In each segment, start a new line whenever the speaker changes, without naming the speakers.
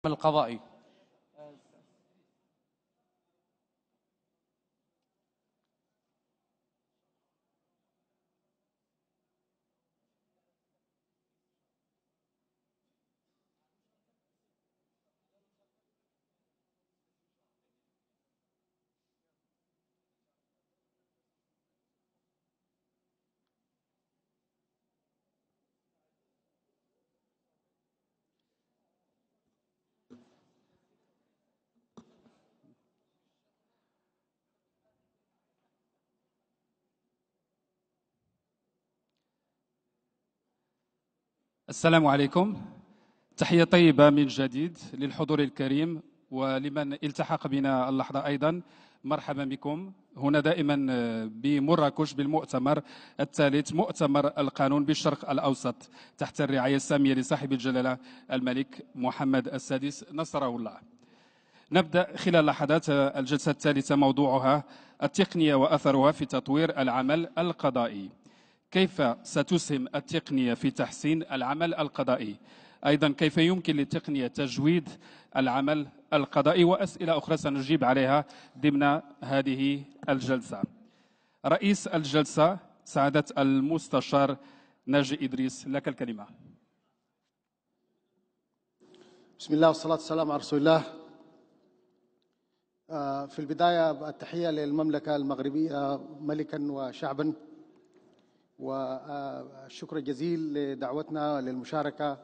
القضائي. السلام عليكم. تحية طيبة من جديد للحضور الكريم ولمن التحق بنا اللحظة أيضا. مرحبا بكم هنا دائما بمراكش بالمؤتمر الثالث، مؤتمر القانون بالشرق الأوسط، تحت الرعاية السامية لصاحب الجلالة الملك محمد السادس نصره الله. نبدأ خلال لحظات الجلسة الثالثة، موضوعها التقنية وأثرها في تطوير العمل القضائي. كيف ستسهم التقنية في تحسين العمل القضائي؟ أيضا كيف يمكن للتقنية تجويد العمل القضائي؟ وأسئلة أخرى سنجيب عليها ضمن هذه الجلسة. رئيس الجلسة سعادة المستشار ناجي إدريس، لك الكلمة.
بسم الله والصلاة والسلام على رسول الله. في البداية التحية للمملكة المغربية ملكا وشعبا، والشكر الجزيل لدعوتنا للمشاركة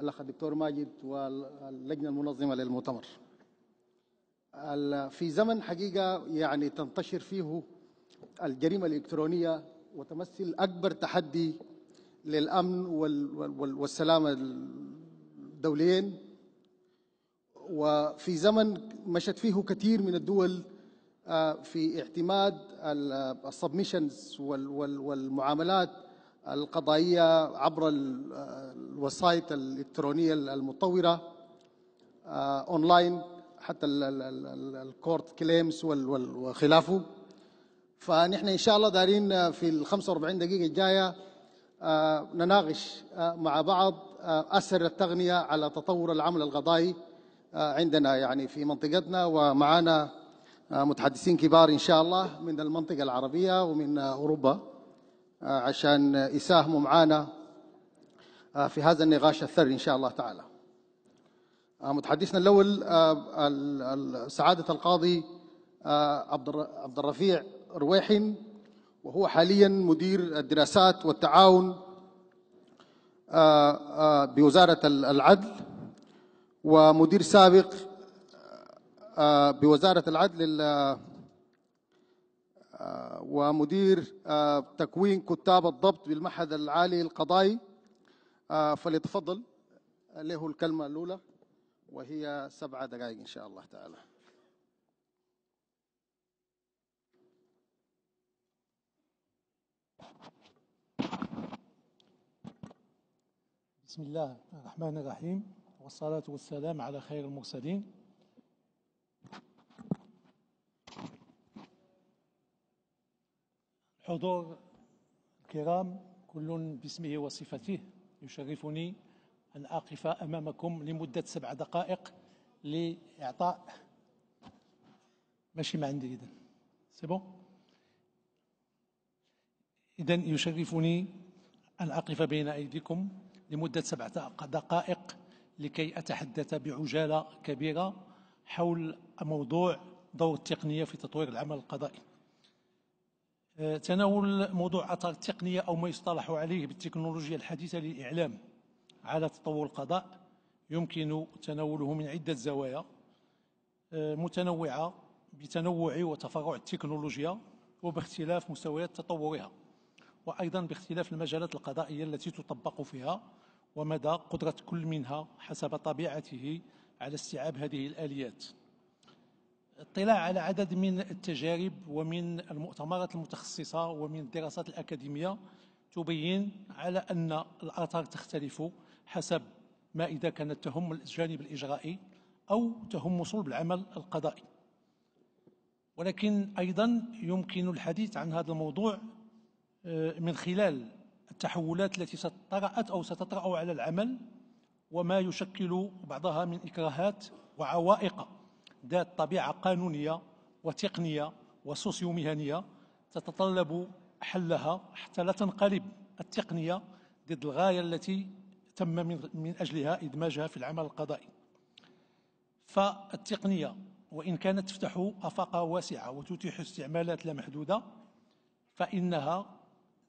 الأخ الدكتور ماجد واللجنة المنظمة للمؤتمر. في زمن حقيقة يعني تنتشر فيه الجريمة الإلكترونية وتمثل أكبر تحدي للأمن والسلامة الدوليين، وفي زمن مشت فيه كثير من الدول في اعتماد السبمشنز والمعاملات القضائية عبر الوسائط الإلكترونية المتطورة أونلاين، حتى الكورت كليمز وخلافه. فنحن إن شاء الله دارين في ال 45 دقيقة الجاية نناقش مع بعض أثر التقنية على تطور العمل القضائي عندنا يعني في منطقتنا، ومعنا متحدثين كبار إن شاء الله من المنطقة العربية ومن أوروبا عشان يساهموا معنا في هذا النقاش الثري إن شاء الله تعالى. متحدثنا الأول سعادة القاضي عبد الرفيع رويحن، وهو حاليا مدير الدراسات والتعاون بوزارة العدل، ومدير سابق بوزارة العدل ومدير تكوين كتاب الضبط بالمعهد العالي القضائي. فليتفضل له الكلمة الأولى وهي 7 دقائق إن شاء الله تعالى.
بسم الله الرحمن الرحيم، والصلاة والسلام على خير المرسلين. الحضور الكرام كل باسمه وصفته، يشرفني أن أقف أمامكم لمدة 7 دقائق لإعطاء ماشي ما عندي إذن سيبو. إذن يشرفني أن أقف بين أيديكم لمدة 7 دقائق لكي أتحدث بعجالة كبيرة حول موضوع دور التقنية في تطوير العمل القضائي. تناول موضوع أثر التقنية أو ما يصطلح عليه بالتكنولوجيا الحديثة للإعلام على تطور القضاء يمكن تناوله من عدة زوايا متنوعة بتنوع وتفرع التكنولوجيا وباختلاف مستويات تطورها، وأيضا باختلاف المجالات القضائية التي تطبق فيها ومدى قدرة كل منها حسب طبيعته على استيعاب هذه الآليات. اطلاع على عدد من التجارب ومن المؤتمرات المتخصصة ومن الدراسات الأكاديمية تبين على أن الآثار تختلف حسب ما إذا كانت تهم الجانب الإجرائي أو تهم صلب العمل القضائي. ولكن أيضا يمكن الحديث عن هذا الموضوع من خلال التحولات التي طرأت أو ستطرأ على العمل وما يشكل بعضها من إكراهات وعوائق ذات طبيعة قانونية وتقنية وسوسيو مهنية تتطلب حلها حتى لا تنقلب التقنية ضد الغاية التي تم من أجلها إدماجها في العمل القضائي. فالتقنية وإن كانت تفتح آفاق واسعة وتتيح استعمالات لا محدودة، فإنها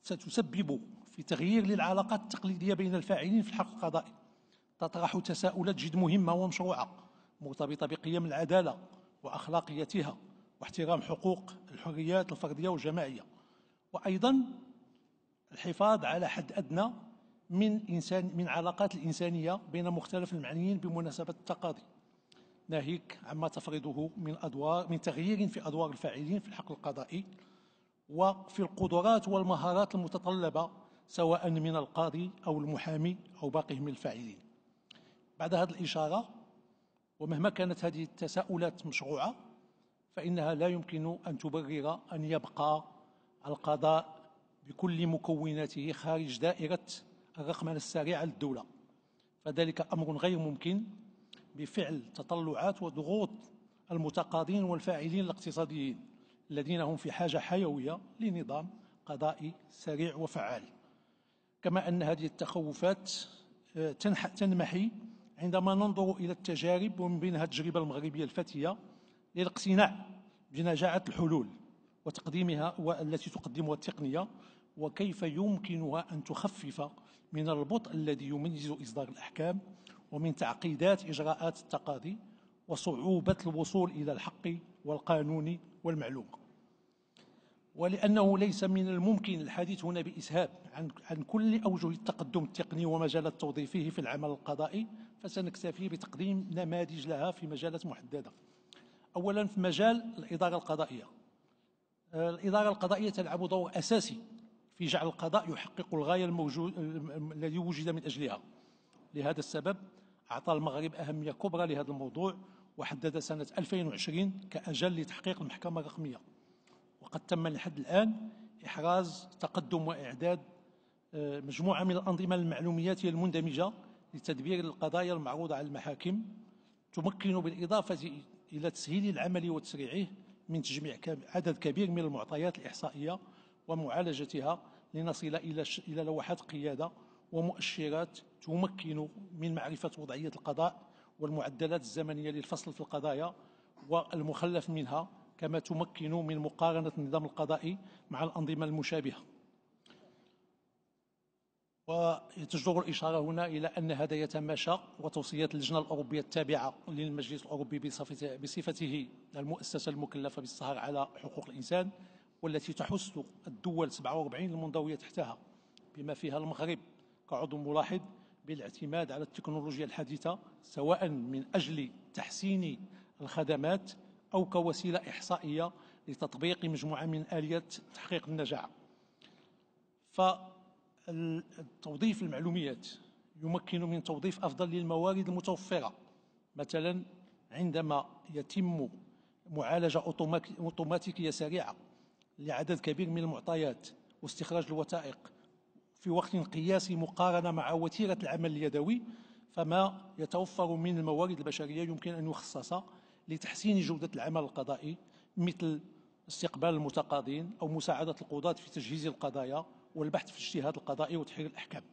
ستسبب في تغيير للعلاقات التقليدية بين الفاعلين في الحق القضائي، تطرح تساؤلات جد مهمة ومشروعة مرتبطة بقيم العدالة وأخلاقيتها واحترام حقوق الحريات الفردية والجماعية، وأيضا الحفاظ على حد أدنى من علاقات الإنسانية بين مختلف المعنيين بمناسبة التقاضي، ناهيك عما تفرضه من تغيير في أدوار الفاعلين في الحق القضائي وفي القدرات والمهارات المتطلبة سواء من القاضي أو المحامي أو باقي من الفاعلين. بعد هذه الإشارة، ومهما كانت هذه التساؤلات مشروعة، فإنها لا يمكن أن تبرر أن يبقى القضاء بكل مكوناته خارج دائرة الرقمنة السريعة للدولة، فذلك أمر غير ممكن بفعل تطلعات وضغوط المتقاضين والفاعلين الاقتصاديين الذين هم في حاجة حيوية لنظام قضائي سريع وفعال. كما أن هذه التخوفات تنمحي عندما ننظر إلى التجارب ومن بينها التجربة المغربية الفتية للاقتناع بنجاعة الحلول وتقديمها والتي تقدمها التقنية، وكيف يمكنها أن تخفف من البطء الذي يميز إصدار الأحكام ومن تعقيدات إجراءات التقاضي وصعوبة الوصول إلى الحق والقانون والمعلومة. ولأنه ليس من الممكن الحديث هنا بإسهاب عن كل أوجه التقدم التقني ومجالات توظيفه في العمل القضائي، فسنكتفي بتقديم نماذج لها في مجالات محددة. أولا، في مجال الإدارة القضائية. الإدارة القضائية تلعب دور أساسي في جعل القضاء يحقق الغاية الذي وجد من أجلها. لهذا السبب أعطى المغرب أهمية كبرى لهذا الموضوع، وحدد سنة 2020 كأجل لتحقيق المحكمة الرقمية، وقد تم لحد الآن إحراز تقدم وإعداد مجموعة من الأنظمة المعلوماتية المندمجة لتدبير القضايا المعروضة على المحاكم، تمكن بالإضافة إلى تسهيل العمل وتسريعه من تجميع عدد كبير من المعطيات الإحصائية ومعالجتها لنصل إلى لوحات قيادة ومؤشرات تمكن من معرفة وضعية القضاء والمعدلات الزمنية للفصل في القضايا والمخلف منها، كما تمكن من مقارنة النظام القضائي مع الأنظمة المشابهة. وتجدر الإشارة هنا إلى أن هذا يتماشى وتوصيات اللجنة الأوروبية التابعة للمجلس الأوروبي بصفته المؤسسة المكلفة بالسهر على حقوق الإنسان، والتي تحث الدول 47 المنضوية تحتها بما فيها المغرب كعضو ملاحظ بالاعتماد على التكنولوجيا الحديثة، سواء من أجل تحسين الخدمات أو كوسيلة إحصائية لتطبيق مجموعة من آليات تحقيق النجاعة. فالتوظيف المعلومات يمكن من توظيف أفضل للموارد المتوفرة، مثلا عندما يتم معالجة أوتوماتيكية سريعة لعدد كبير من المعطيات واستخراج الوثائق في وقت قياسي مقارنة مع وتيرة العمل اليدوي، فما يتوفر من الموارد البشرية يمكن أن يخصص لتحسين جودة العمل القضائي، مثل استقبال المتقاضين أو مساعدة القضاة في تجهيز القضايا والبحث في الاجتهاد القضائي وتحرير الأحكام.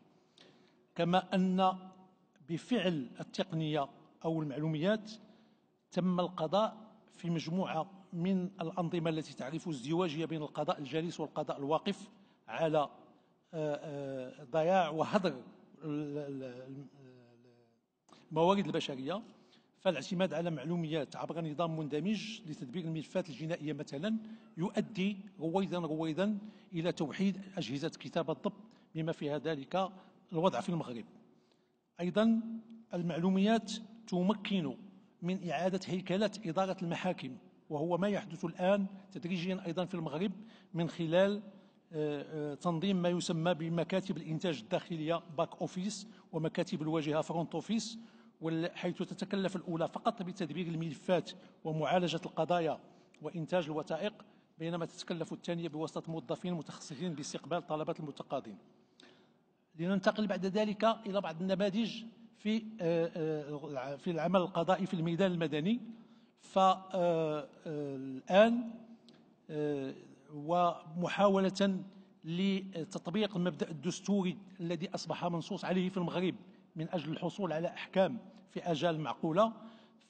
كما أن بفعل التقنية أو المعلومات تم القضاء في مجموعة من الأنظمة التي تعرف ازدواجية بين القضاء الجالس والقضاء الواقف على ضياع وهدر الموارد البشرية. فالاعتماد على معلومات عبر نظام مندمج لتدبير الملفات الجنائية مثلا يؤدي رويدا إلى توحيد أجهزة كتابة الضبط، بما فيها ذلك الوضع في المغرب. أيضا المعلومات تمكن من إعادة هيكلة إدارة المحاكم، وهو ما يحدث الآن تدريجيا أيضا في المغرب من خلال تنظيم ما يسمى بمكاتب الإنتاج الداخلية باك أوفيس ومكاتب الواجهة فرونت أوفيس، حيث تتكلف الأولى فقط بتدبير الملفات ومعالجة القضايا وإنتاج الوثائق، بينما تتكلف الثانية بواسطة موظفين متخصصين باستقبال طلبات المتقاضين. لننتقل بعد ذلك إلى بعض النماذج في العمل القضائي في الميدان المدني. فالآن ومحاولة لتطبيق المبدأ الدستوري الذي أصبح منصوص عليه في المغرب من أجل الحصول على أحكام في آجال معقولة،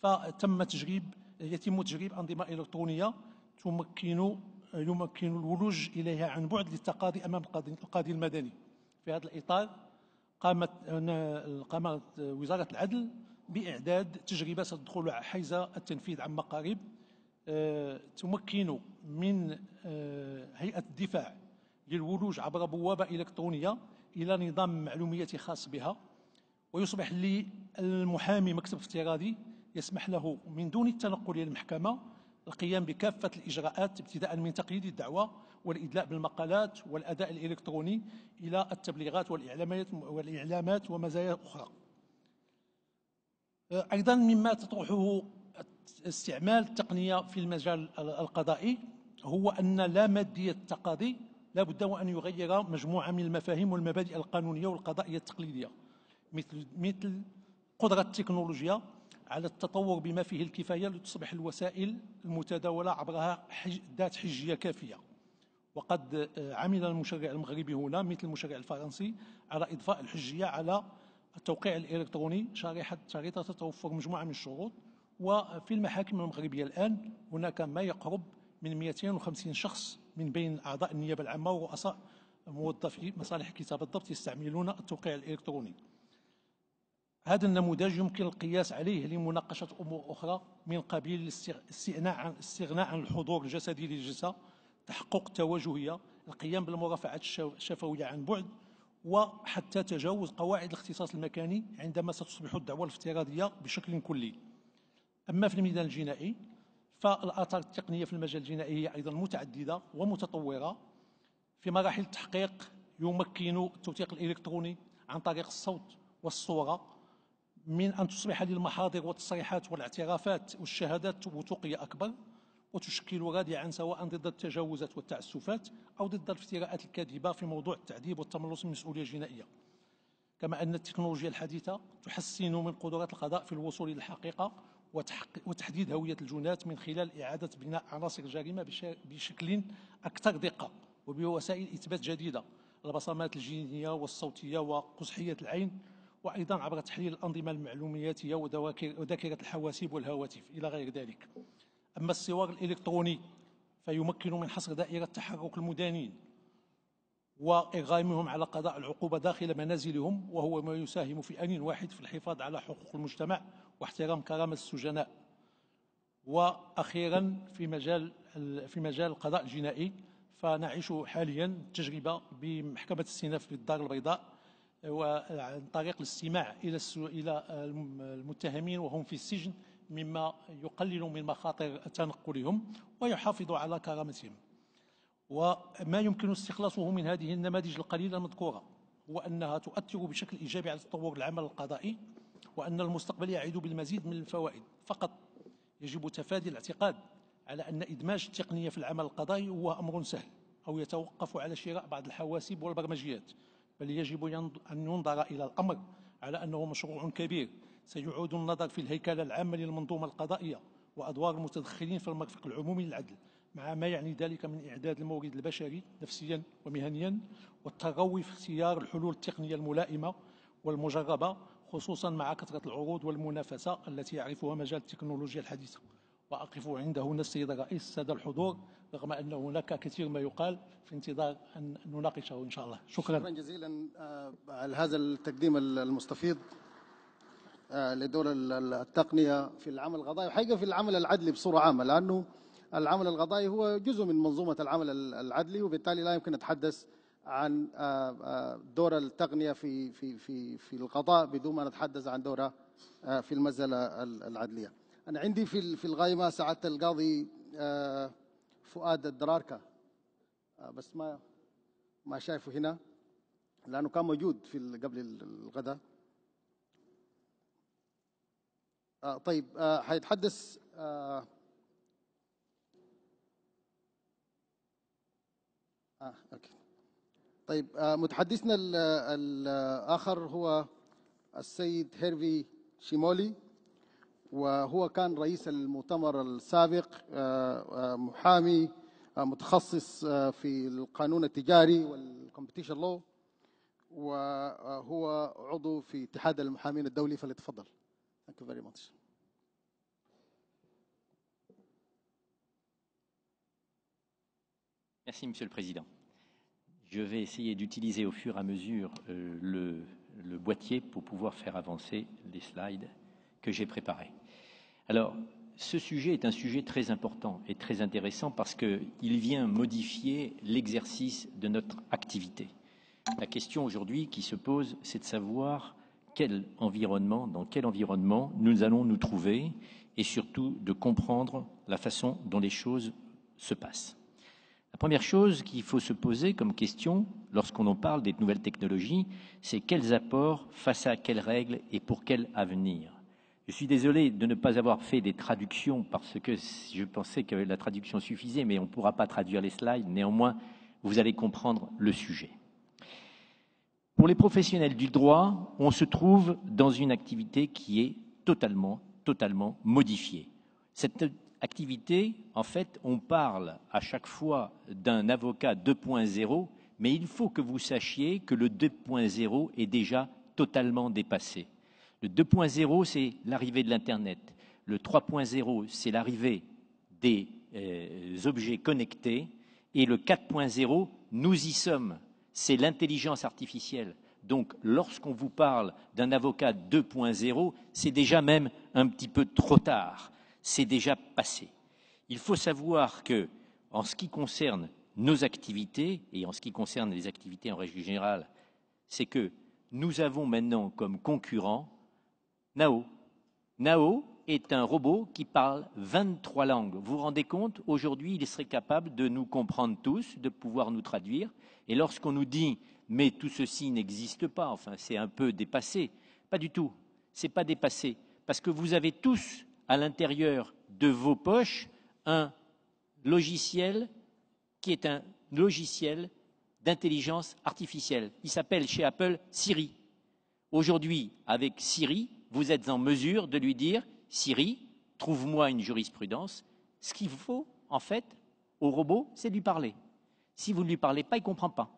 يتم تجريب أنظمة إلكترونية يمكن الولوج إليها عن بعد للتقاضي أمام القاضي المدني. في هذا الإطار قامت وزارة العدل بإعداد تجربة ستدخل حيز التنفيذ عما قريب، تمكن من هيئة الدفاع للولوج عبر بوابة إلكترونية إلى نظام معلومياتي خاص بها، ويصبح للمحامي مكتب افتراضي يسمح له من دون التنقل إلى المحكمة القيام بكافة الإجراءات، ابتداء من تقييد الدعوة والإدلاء بالمقالات والأداء الإلكتروني إلى التبليغات والإعلامات ومزايا أخرى. أيضا مما تطرحه استعمال التقنية في المجال القضائي هو أن لا مادية التقاضي لا بد وأن يغير مجموعة من المفاهيم والمبادئ القانونية والقضائية التقليدية، مثل قدرة التكنولوجيا على التطور بما فيه الكفاية لتصبح الوسائل المتداولة عبرها ذات حجية كافية. وقد عمل المشرع المغربي هنا مثل المشرع الفرنسي على إضفاء الحجية على التوقيع الإلكتروني شريطة تتوفر مجموعة من الشروط. وفي المحاكم المغربية الآن هناك ما يقرب من 250 شخص من بين أعضاء النيابة العامة ورؤساء موظفي مصالح كتاب الضبط يستعملون التوقيع الإلكتروني. هذا النموذج يمكن القياس عليه لمناقشة أمور أخرى من قبيل الاستغناء عن الحضور الجسدي للجلسة، تحقق التواجهية، القيام بالمرافعات الشفوية عن بعد، وحتى تجاوز قواعد الاختصاص المكاني عندما ستصبح الدعوة الافتراضية بشكل كلي. أما في الميدان الجنائي فالآثار التقنية في المجال الجنائي هي أيضا متعددة ومتطورة. في مراحل التحقيق يمكن التوثيق الإلكتروني عن طريق الصوت والصورة من أن تصبح للمحاضر والتصريحات والاعترافات والشهادات وثوقية أكبر، وتشكل رادعا سواء ضد التجاوزات والتعسفات أو ضد الافتراءات الكاذبة في موضوع التعذيب والتملص من المسؤولية الجنائية. كما أن التكنولوجيا الحديثة تحسن من قدرات القضاء في الوصول إلى الحقيقة وتحديد هوية الجنات من خلال إعادة بناء عناصر الجريمة بشكل أكثر دقة وبوسائل إثبات جديدة، البصمات الجينية والصوتية وقزحية العين، وأيضا عبر تحليل الأنظمة المعلوماتية وذاكرة الحواسيب والهواتف إلى غير ذلك. أما الصور الإلكتروني فيمكن من حصر دائرة تحرك المدانين وإرغامهم على قضاء العقوبة داخل منازلهم، وهو ما يساهم في آن واحد في الحفاظ على حقوق المجتمع واحترام كرامة السجناء. وأخيرا في مجال القضاء الجنائي فنعيش حاليا تجربة بمحكمة السيناف بالدار البيضاء، وعن طريق الاستماع إلى المتهمين وهم في السجن، مما يقلل من مخاطر تنقلهم ويحافظ على كرامتهم. وما يمكن استخلاصه من هذه النماذج القليلة المذكورة هو أنها تؤثر بشكل إيجابي على تطور العمل القضائي، وأن المستقبل يعد بالمزيد من الفوائد. فقط يجب تفادي الاعتقاد على أن إدماج التقنية في العمل القضائي هو أمر سهل أو يتوقف على شراء بعض الحواسيب والبرمجيات، بل يجب أن ينظر إلى الأمر على أنه مشروع كبير سيعود النظر في الهيكلة العامة للمنظومة القضائية وأدوار المتدخلين في المرفق العمومي للعدل، مع ما يعني ذلك من إعداد المورد البشري نفسيا ومهنيا، والتغوي في اختيار الحلول التقنية الملائمة والمجربة، خصوصا مع كثرة العروض والمنافسة التي يعرفها مجال التكنولوجيا الحديثة. وأقف عند هنا السيد الرئيس، السادة الحضور، رغم أن هناك كثير ما يقال، في انتظار أن نناقشه إن شاء الله.
شكرا جزيلا على هذا التقديم المستفيض لدور التقنية في العمل القضائي، وحقيقة في العمل العدلي بصورة عامة، لأنه العمل القضائي هو جزء من منظومة العمل العدلي، وبالتالي لا يمكن نتحدث عن دور التقنية في القضاء بدون ما نتحدث عن دورها في المسألة العدلية. أنا عندي في القائمة سعادة القاضي فؤاد الدراركة، بس ما شايفه هنا لأنه كان موجود في قبل الغداء. طيب حيتحدث أوكي. طيب متحدثنا الآخر هو السيد هيرفي شيمولي، وهو كان رئيس المؤتمر السابق، محامي متخصص في القانون التجاري والكومبيتيشن لو، وهو عضو في اتحاد المحامين الدولي. فليتفضل. Thank you very much.
Merci, Monsieur le Président. Je vais essayer d'utiliser au fur et à mesure le boîtier pour pouvoir faire avancer les slides que j'ai préparés. Alors, ce sujet est un sujet très important et très intéressant parce qu'il vient modifier l'exercice de notre activité. La question aujourd'hui qui se pose, c'est de savoir dans quel environnement nous allons nous trouver et surtout de comprendre la façon dont les choses se passent. La première chose qu'il faut se poser comme question lorsqu'on en parle des nouvelles technologies, c'est quels apports face à quelles règles et pour quel avenir. Je suis désolé de ne pas avoir fait des traductions parce que je pensais que la traduction suffisait, mais on ne pourra pas traduire les slides. Néanmoins, vous allez comprendre le sujet. Pour les professionnels du droit, on se trouve dans une activité qui est totalement modifiée. Cette activité, en fait, on parle à chaque fois d'un avocat 2.0, mais il faut que vous sachiez que le 2.0 est déjà totalement dépassé. Le 2.0, c'est l'arrivée de l'Internet. Le 3.0, c'est l'arrivée des objets connectés. Et le 4.0, nous y sommes. C'est l'intelligence artificielle. Donc, lorsqu'on vous parle d'un avocat 2.0, c'est déjà même un petit peu trop tard. C'est déjà passé. Il faut savoir que, en ce qui concerne nos activités, et en ce qui concerne les activités en règle générale, c'est que nous avons maintenant comme concurrent Nao. Nao est un robot qui parle 23 langues. Vous vous rendez compte, aujourd'hui, il serait capable de nous comprendre tous, de pouvoir nous traduire. Et lorsqu'on nous dit « mais tout ceci n'existe pas », enfin, c'est un peu dépassé. Pas du tout. Ce n'est pas dépassé. Parce que vous avez tous, à l'intérieur de vos poches, un logiciel qui est un logiciel d'intelligence artificielle. Il s'appelle chez Apple Siri. Aujourd'hui, avec Siri, vous êtes en mesure de lui dire « Siri, trouve-moi une jurisprudence ». Ce qu'il faut, en fait, au robot, c'est de lui parler. Si vous ne lui parlez pas, il ne comprend pas.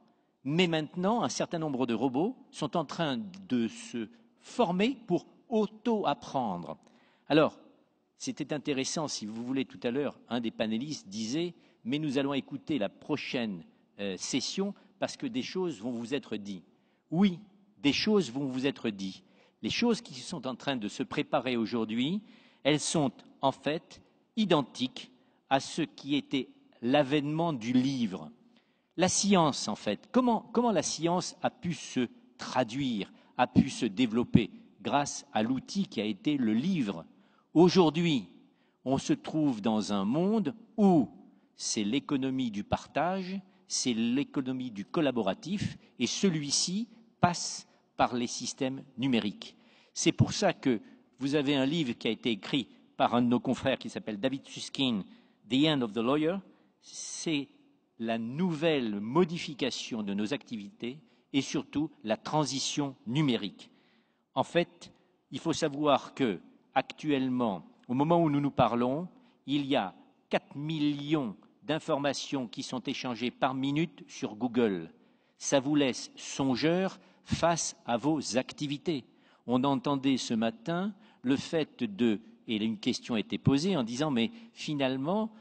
Mais maintenant, un certain nombre de robots sont en train de se former pour auto-apprendre. Alors, c'était intéressant, si vous voulez, tout à l'heure, un des panélistes disait « mais nous allons écouter la prochaine session parce que des choses vont vous être dites ». Oui, des choses vont vous être dites. Les choses qui sont en train de se préparer aujourd'hui, elles sont en fait identiques à ce qui était l'avènement du livre. La science, en fait, comment la science a pu se traduire, a pu se développer grâce à l'outil qui a été le livre. Aujourd'hui, on se trouve dans un monde où c'est l'économie du partage, c'est l'économie du collaboratif, et celui-ci passe par les systèmes numériques. C'est pour ça que vous avez un livre qui a été écrit par un de nos confrères qui s'appelle David Susskind, The End of the Lawyer. C'est la nouvelle modification de nos activités et surtout la transition numérique. En fait, il faut savoir que actuellement, au moment où nous nous parlons, il y a 4 millions d'informations qui sont échangées par minute sur Google. Ça vous laisse songeur face à vos activités. On entendait ce matin le fait de, et une question a été posée en disant, mais finalement,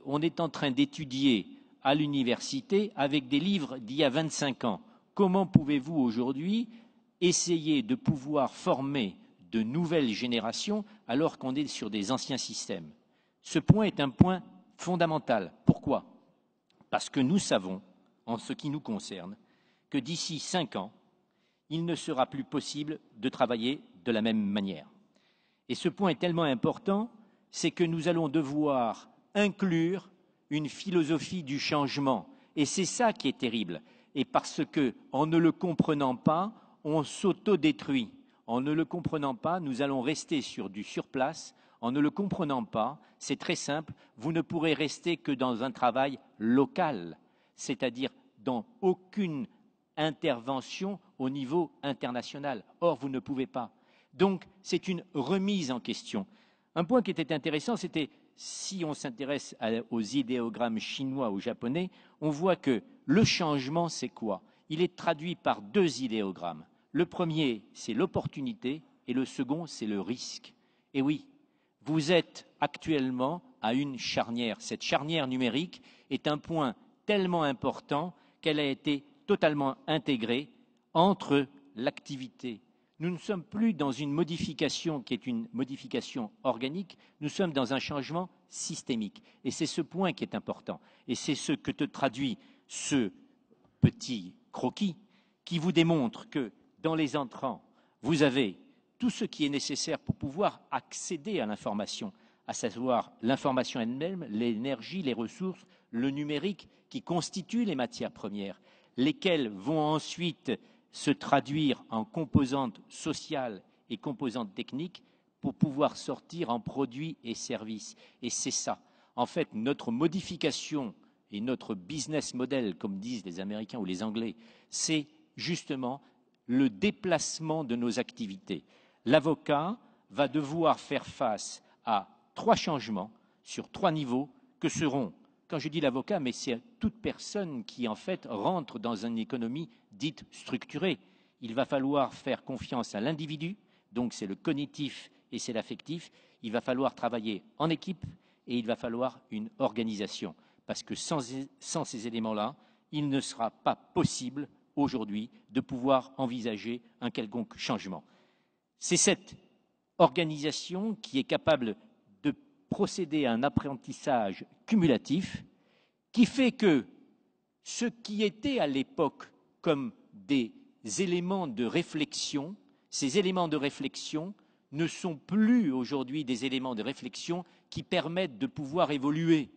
on est en train d'étudier à l'université avec des livres d'il y a 25 ans. Comment pouvez-vous aujourd'hui essayer de pouvoir former de nouvelles générations alors qu'on est sur des anciens systèmes? Ce point est un point fondamental. Pourquoi? Parce que nous savons, en ce qui nous concerne, que d'ici 5 ans, il ne sera plus possible de travailler de la même manière. Et ce point est tellement important, c'est que nous allons devoir inclure une philosophie du changement. Et c'est ça qui est terrible. Et parce qu'en ne le comprenant pas, on s'autodétruit. En ne le comprenant pas, nous allons rester sur du surplace. En ne le comprenant pas, c'est très simple, vous ne pourrez rester que dans un travail local, c'est-à-dire dans aucune intervention au niveau international. Or, vous ne pouvez pas. Donc, c'est une remise en question. Un point qui était intéressant, c'était, si on s'intéresse aux idéogrammes chinois ou japonais, on voit que le changement, c'est quoi? Il est traduit par deux idéogrammes. Le premier, c'est l'opportunité, et le second, c'est le risque. Et oui, vous êtes actuellement à une charnière. Cette charnière numérique est un point tellement important qu'elle a été totalement intégrée entre l'activité. Nous ne sommes plus dans une modification qui est une modification organique, nous sommes dans un changement systémique. Et c'est ce point qui est important. Et c'est ce que te traduit ce petit croquis qui vous démontre que dans les entrants, vous avez tout ce qui est nécessaire pour pouvoir accéder à l'information, à savoir l'information elle-même, l'énergie, les ressources, le numérique qui constituent les matières premières, lesquelles vont ensuite se traduire en composantes sociales et composantes techniques pour pouvoir sortir en produits et services. Et c'est ça. En fait, notre modification et notre business model, comme disent les Américains ou les Anglais, c'est justement le déplacement de nos activités. L'avocat va devoir faire face à 3 changements sur 3 niveaux que seront, quand je dis l'avocat, mais c'est toute personne qui en fait rentre dans une économie dite structurée. Il va falloir faire confiance à l'individu, donc c'est le cognitif et c'est l'affectif. Il va falloir travailler en équipe et il va falloir une organisation. Parce que sans ces éléments-là, il ne sera pas possible aujourd'hui de pouvoir envisager un quelconque changement. C'est cette organisation qui est capable de procéder à un apprentissage cumulatif qui fait que ce qui était à l'époque comme des éléments de réflexion, ces éléments de réflexion ne sont plus aujourd'hui des éléments de réflexion qui permettent de pouvoir évoluer.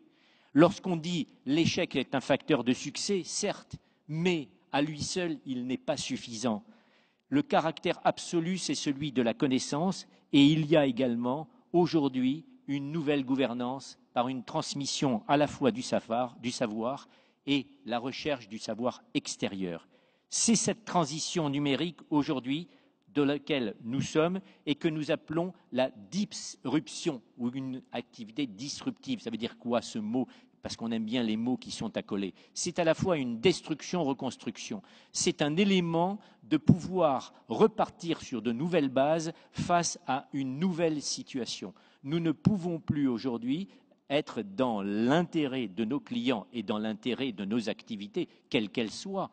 Lorsqu'on dit l'échec est un facteur de succès, certes, mais à lui seul, il n'est pas suffisant. Le caractère absolu, c'est celui de la connaissance, et il y a également aujourd'hui une nouvelle gouvernance par une transmission à la fois du savoir et la recherche du savoir extérieur. C'est cette transition numérique aujourd'hui de laquelle nous sommes et que nous appelons la disruption ou une activité disruptive. Ça veut dire quoi ce mot ? Parce qu'on aime bien les mots qui sont accolés. C'est à la fois une destruction-reconstruction. C'est un élément de pouvoir repartir sur de nouvelles bases face à une nouvelle situation. Nous ne pouvons plus aujourd'hui être dans l'intérêt de nos clients et dans l'intérêt de nos activités, quelles qu'elles soient,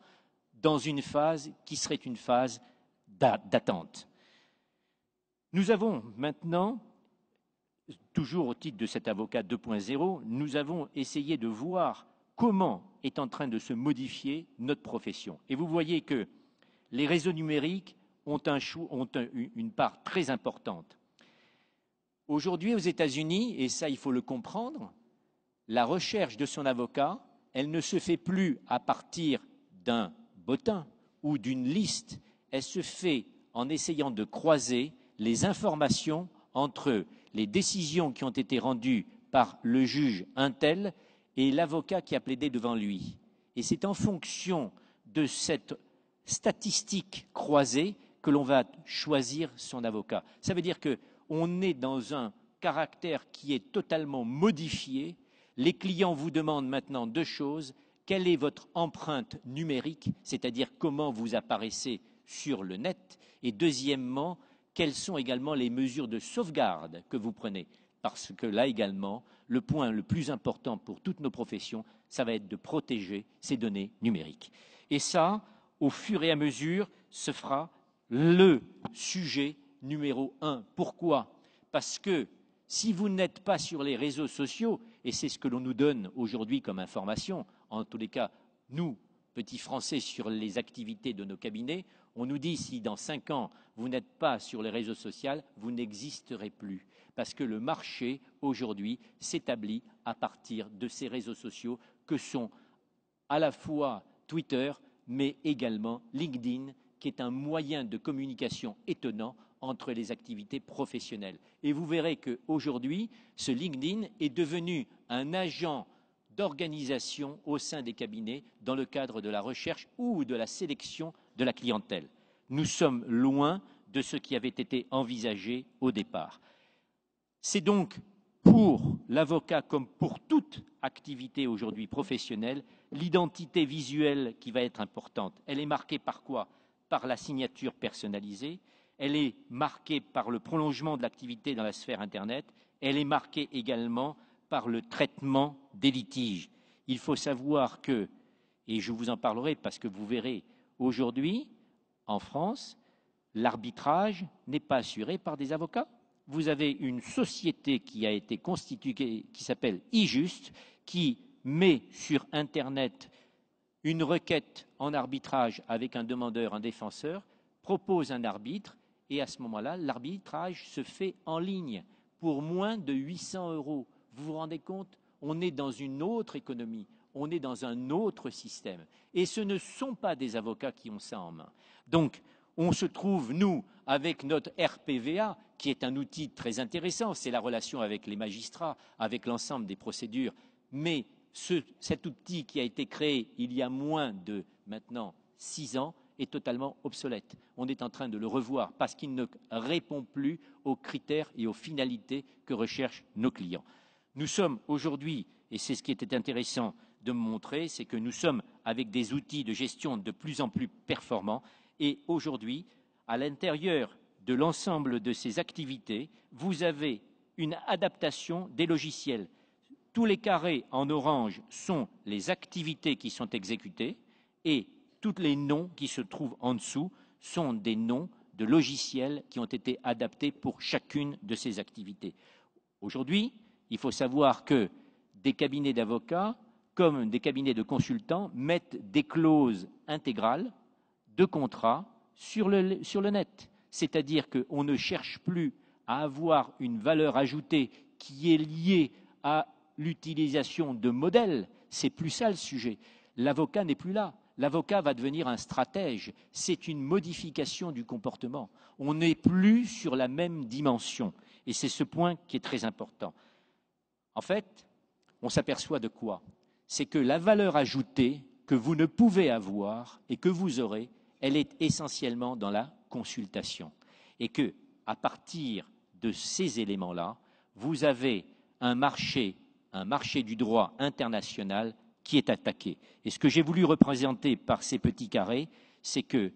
dans une phase qui serait une phase d'attente. Nous avons maintenant, toujours au titre de cet avocat 2.0, nous avons essayé de voir comment est en train de se modifier notre profession. Et vous voyez que les réseaux numériques ont une part très importante. Aujourd'hui, aux États-Unis, et ça il faut le comprendre, la recherche de son avocat, elle ne se fait plus à partir d'un bottin ou d'une liste, elle se fait en essayant de croiser les informations entre les décisions qui ont été rendues par le juge un tel et l'avocat qui a plaidé devant lui. Et c'est en fonction de cette statistique croisée que l'on va choisir son avocat. Ça veut dire qu'on est dans un caractère qui est totalement modifié. Les clients vous demandent maintenant 2 choses. Quelle est votre empreinte numérique, c'est-à-dire comment vous apparaissez sur le net, et deuxièmement, quelles sont également les mesures de sauvegarde que vous prenez. Parce que là également, le point le plus important pour toutes nos professions, ça va être de protéger ces données numériques. Et ça, au fur et à mesure, se fera le sujet numéro 1. Pourquoi ? Parce que si vous n'êtes pas sur les réseaux sociaux, et c'est ce que l'on nous donne aujourd'hui comme information, en tous les cas, nous, petits Français, sur les activités de nos cabinets, on nous dit si dans 5 ans, vous n'êtes pas sur les réseaux sociaux, vous n'existerez plus. Parce que le marché, aujourd'hui, s'établit à partir de ces réseaux sociaux que sont à la fois Twitter, mais également LinkedIn, qui est un moyen de communication étonnant entre les activités professionnelles. Et vous verrez qu'aujourd'hui, ce LinkedIn est devenu un agent d'organisation au sein des cabinets dans le cadre de la recherche ou de la sélection de la clientèle. Nous sommes loin de ce qui avait été envisagé au départ. C'est donc pour l'avocat, comme pour toute activité aujourd'hui professionnelle, l'identité visuelle qui va être importante. Elle est marquée par quoi? Par la signature personnalisée, elle est marquée par le prolongement de l'activité dans la sphère Internet, elle est marquée également par le traitement des litiges. Il faut savoir que, et je vous en parlerai parce que vous verrez, aujourd'hui, en France, l'arbitrage n'est pas assuré par des avocats. Vous avez une société qui a été constituée, qui s'appelle iJust, qui met sur Internet une requête en arbitrage avec un demandeur, un défenseur, propose un arbitre, et à ce moment-là, l'arbitrage se fait en ligne pour moins de 800 €. Vous vous rendez compte? On est dans une autre économie, on est dans un autre système. Et ce ne sont pas des avocats qui ont ça en main. Donc, on se trouve, nous, avec notre RPVA, qui est un outil très intéressant, c'est la relation avec les magistrats, avec l'ensemble des procédures, mais cet outil qui a été créé il y a moins de, maintenant, 6 ans, est totalement obsolète. On est en train de le revoir parce qu'il ne répond plus aux critères et aux finalités que recherchent nos clients. Nous sommes aujourd'hui, et c'est ce qui était intéressant de me montrer, c'est que nous sommes avec des outils de gestion de plus en plus performants, et aujourd'hui, à l'intérieur de l'ensemble de ces activités, vous avez une adaptation des logiciels. Tous les carrés en orange sont les activités qui sont exécutées, et tous les noms qui se trouvent en dessous sont des noms de logiciels qui ont été adaptés pour chacune de ces activités. Aujourd'hui, il faut savoir que des cabinets d'avocats, comme des cabinets de consultants, mettent des clauses intégrales de contrat sur le net. C'est-à-dire qu'on ne cherche plus à avoir une valeur ajoutée qui est liée à l'utilisation de modèles. C'est plus ça le sujet. L'avocat n'est plus là. L'avocat va devenir un stratège. C'est une modification du comportement. On n'est plus sur la même dimension. Et c'est ce point qui est très important. En fait, on s'aperçoit de quoi? C'est que la valeur ajoutée que vous ne pouvez avoir et que vous aurez, elle est essentiellement dans la consultation. Et que, à partir de ces éléments-là, vous avez un marché du droit international qui est attaqué. Et ce que j'ai voulu représenter par ces petits carrés, c'est que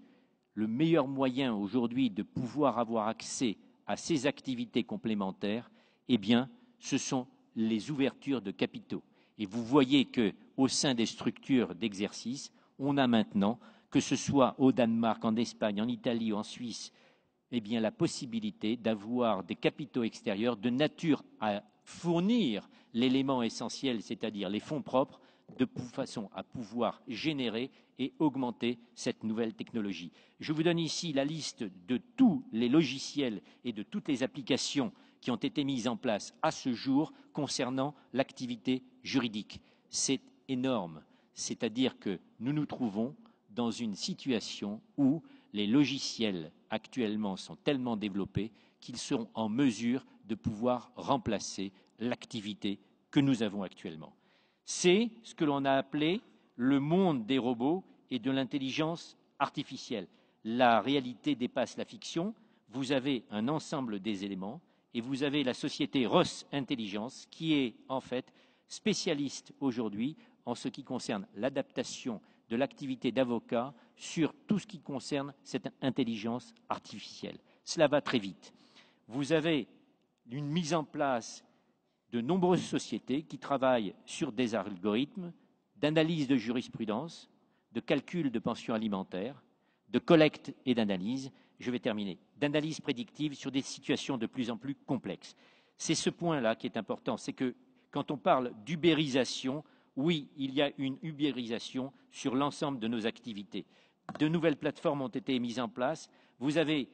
le meilleur moyen aujourd'hui de pouvoir avoir accès à ces activités complémentaires, eh bien, ce sont les ouvertures de capitaux. Et vous voyez qu'au sein des structures d'exercice, on a maintenant, que ce soit au Danemark, en Espagne, en Italie ou en Suisse, eh bien, la possibilité d'avoir des capitaux extérieurs de nature à fournir l'élément essentiel, c'est-à-dire les fonds propres, de façon à pouvoir générer et augmenter cette nouvelle technologie. Je vous donne ici la liste de tous les logiciels et de toutes les applications qui ont été mises en place à ce jour concernant l'activité juridique. C'est énorme, c'est-à-dire que nous nous trouvons dans une situation où les logiciels actuellement sont tellement développés qu'ils seront en mesure de pouvoir remplacer l'activité que nous avons actuellement. C'est ce que l'on a appelé le monde des robots et de l'intelligence artificielle. La réalité dépasse la fiction. Vous avez un ensemble des éléments et vous avez la société Ross Intelligence qui est en fait spécialiste aujourd'hui en ce qui concerne l'adaptation de l'activité d'avocat sur tout ce qui concerne cette intelligence artificielle. Cela va très vite. Vous avez une mise en place de nombreuses sociétés qui travaillent sur des algorithmes d'analyse de jurisprudence, de calcul de pension alimentaire, de collecte et d'analyse, je vais terminer, d'analyse prédictive sur des situations de plus en plus complexes. C'est ce point-là qui est important, c'est que quand on parle d'ubérisation, oui, il y a une ubérisation sur l'ensemble de nos activités. De nouvelles plateformes ont été mises en place. Vous avez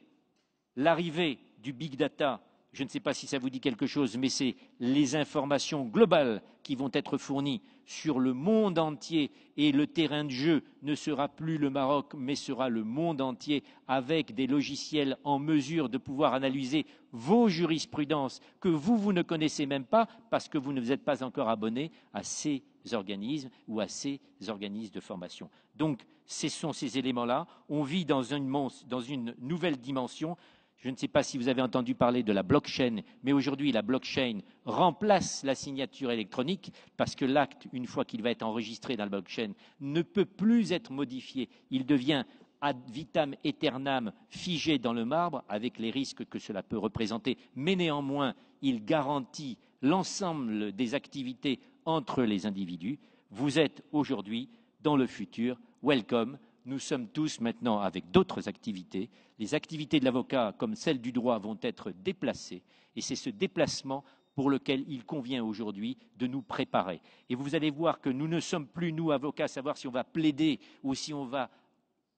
l'arrivée du big data. je ne sais pas si ça vous dit quelque chose, mais c'est les informations globales qui vont être fournies sur le monde entier et le terrain de jeu ne sera plus le Maroc, mais sera le monde entier avec des logiciels en mesure de pouvoir analyser vos jurisprudences que vous ne connaissez même pas parce que vous ne vous êtes pas encore abonné à ces organismes ou à ces organismes de formation. Donc, ce sont ces éléments-là. On vit dans une nouvelle dimension. Je ne sais pas si vous avez entendu parler de la blockchain, mais aujourd'hui, la blockchain remplace la signature électronique parce que l'acte, une fois qu'il va être enregistré dans la blockchain, ne peut plus être modifié. Il devient ad vitam aeternam figé dans le marbre avec les risques que cela peut représenter. Mais néanmoins, il garantit l'ensemble des activités entre les individus. Vous êtes aujourd'hui, dans le futur, welcome. Nous sommes tous maintenant avec d'autres activités. Les activités de l'avocat, comme celles du droit, vont être déplacées. Et c'est ce déplacement pour lequel il convient aujourd'hui de nous préparer. Et vous allez voir que nous ne sommes plus, nous, avocats, à savoir si on va plaider ou si on va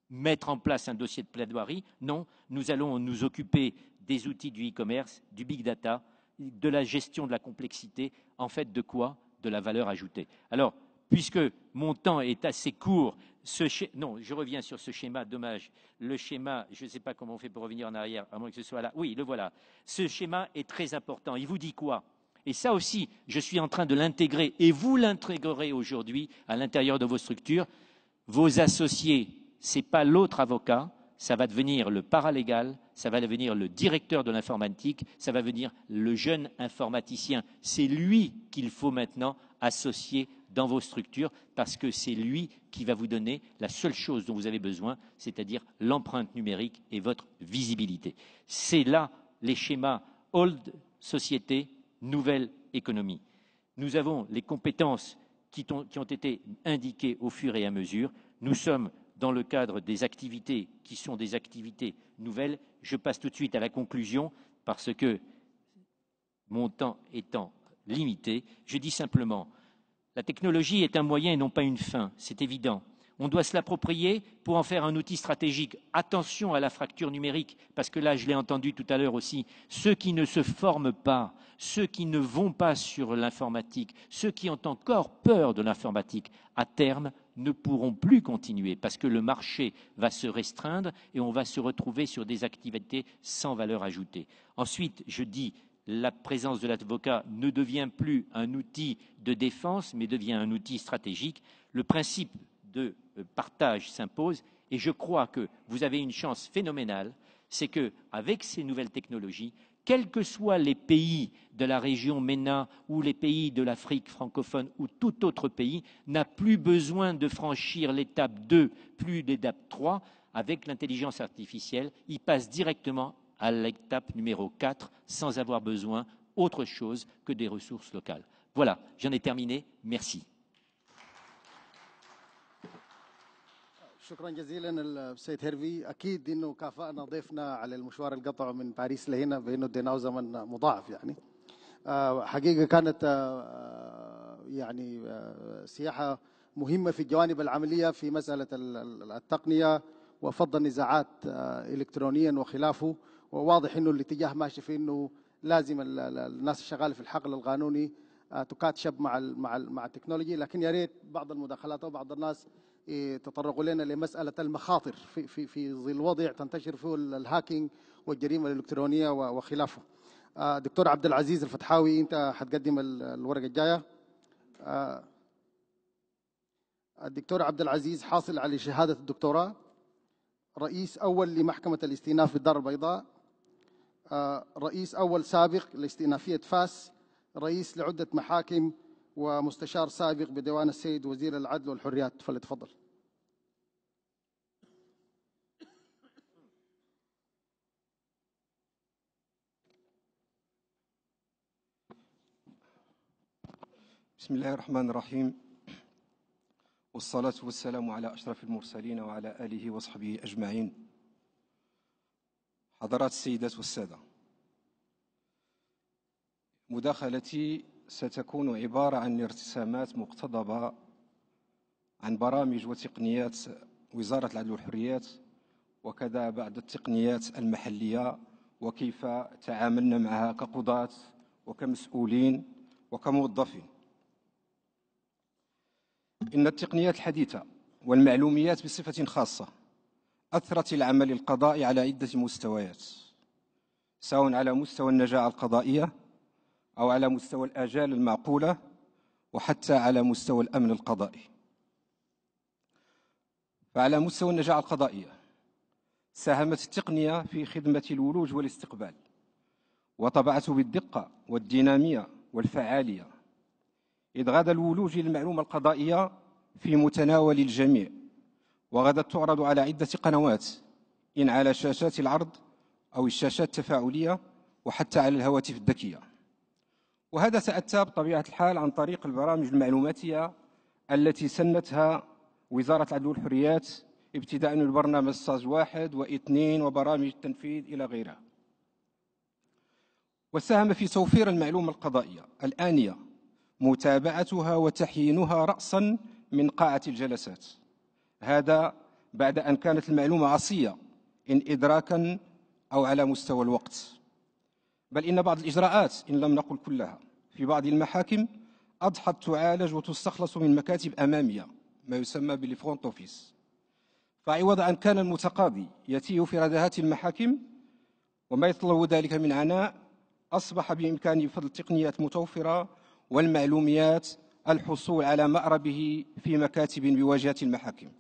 mettre en place un dossier de plaidoirie. Non, nous allons nous occuper des outils du e-commerce, du big data, de la gestion de la complexité. En fait, de quoi? De la valeur ajoutée. Alors, puisque mon temps est assez court, non, je reviens sur ce schéma, dommage. Le schéma, je ne sais pas comment on fait pour revenir en arrière, à moins que ce soit là. Oui, le voilà. Ce schéma est très important. Il vous dit quoi? Et ça aussi, je suis en train de l'intégrer, et vous l'intégrerez aujourd'hui à l'intérieur de vos structures. Vos associés, ce n'est pas l'autre avocat, ça va devenir le paralégal, ça va devenir le directeur de l'informatique, ça va devenir le jeune informaticien. C'est lui qu'il faut maintenant associer dans vos structures parce que c'est lui qui va vous donner la seule chose dont vous avez besoin, c'est-à-dire l'empreinte numérique et votre visibilité. C'est là les schémas old société, nouvelle économie. Nous avons les compétences qui ont été indiquées au fur et à mesure. Nous sommes dans le cadre des activités qui sont des activités nouvelles. Je passe tout de suite à la conclusion parce que mon temps étant limité, je dis simplement la technologie est un moyen et non pas une fin, c'est évident. On doit se l'approprier pour en faire un outil stratégique. Attention à la fracture numérique, parce que là, je l'ai entendu tout à l'heure aussi, ceux qui ne se forment pas, ceux qui ne vont pas sur l'informatique, ceux qui ont encore peur de l'informatique, à terme, ne pourront plus continuer, parce que le marché va se restreindre et on va se retrouver sur des activités sans valeur ajoutée. Ensuite, je dis, la présence de l'avocat ne devient plus un outil de défense, mais devient un outil stratégique. Le principe de partage s'impose et je crois que vous avez une chance phénoménale, c'est qu'avec ces nouvelles technologies, quels que soient les pays de la région MENA ou les pays de l'Afrique francophone ou tout autre pays, n'a plus besoin de franchir l'étape 2, plus l'étape 3. Avec l'intelligence artificielle, il passe directement à l'étape numéro 4 sans avoir besoin autre chose que des ressources locales. Voilà, j'en ai terminé. Merci.
شكرا جزيلا السيد هيرفي. اكيد انه كافأنا ضيفنا على المشوار القطع من باريس لهنا بانه اديناه زمن مضاعف يعني. حقيقه كانت يعني سياحه مهمه في الجوانب العمليه في مساله التقنيه وفض النزاعات الكترونيا وخلافه. وواضح انه الاتجاه ماشي في انه لازم الناس الشغاله في الحقل القانوني تكاتشب مع التكنولوجي. لكن يا ريت بعض المداخلات وبعض الناس تطرقوا لنا لمساله المخاطر في ظل وضع تنتشر فيه الهاكينج والجريمه الالكترونيه وخلافه. دكتور عبد العزيز الفتحاوي انت حتقدم الورقه الجايه. الدكتور عبد العزيز حاصل على شهاده الدكتوراه، رئيس اول لمحكمه الاستئناف بالدار البيضاء، رئيس اول سابق لاستئنافيه فاس، رئيس لعده محاكم، ومستشار سابق بديوان السيد وزير العدل والحريات. فليتفضل.
بسم الله الرحمن الرحيم، والصلاة والسلام على أشرف المرسلين وعلى آله وصحبه أجمعين. حضرات السيدات والسادة، مداخلتي ستكون عبارة عن ارتسامات مقتضبة عن برامج وتقنيات وزارة العدل والحريات، وكذا بعض التقنيات المحلية وكيف تعاملنا معها كقضاة وكمسؤولين وكموظفين. إن التقنيات الحديثة والمعلوميات بصفة خاصة أثرت العمل القضائي على عدة مستويات، سواء على مستوى النجاعة القضائية أو على مستوى الآجال المعقولة وحتى على مستوى الأمن القضائي. فعلى مستوى النجاعة القضائية ساهمت التقنية في خدمة الولوج والاستقبال وطبعته بالدقة والدينامية والفعالية، إذ غدا الولوج للمعلومة القضائية في متناول الجميع، وغدت تعرض على عدة قنوات، إن على شاشات العرض أو الشاشات التفاعلية وحتى على الهواتف الذكية. وهذا تأتى بطبيعة الحال عن طريق البرامج المعلوماتية التي سنتها وزارة العدل والحريات، ابتداء من برنامج ساج 1 و2 وبرامج التنفيذ إلى غيرها. وساهم في توفير المعلومة القضائية الآنية متابعتها وتحيينها رأسا من قاعة الجلسات، هذا بعد أن كانت المعلومة عصية إن إدراكا أو على مستوى الوقت. بل إن بعض الإجراءات إن لم نقل كلها في بعض المحاكم أضحت تعالج وتستخلص من مكاتب أمامية، ما يسمى بالفرونت أوفيس. فعوض أن كان المتقاضي يتيه في ردهات المحاكم وما يطلب ذلك من عناء، أصبح بإمكانه بفضل التقنيات المتوفرة والمعلوميات الحصول على مأربه في مكاتب بواجهة المحاكم،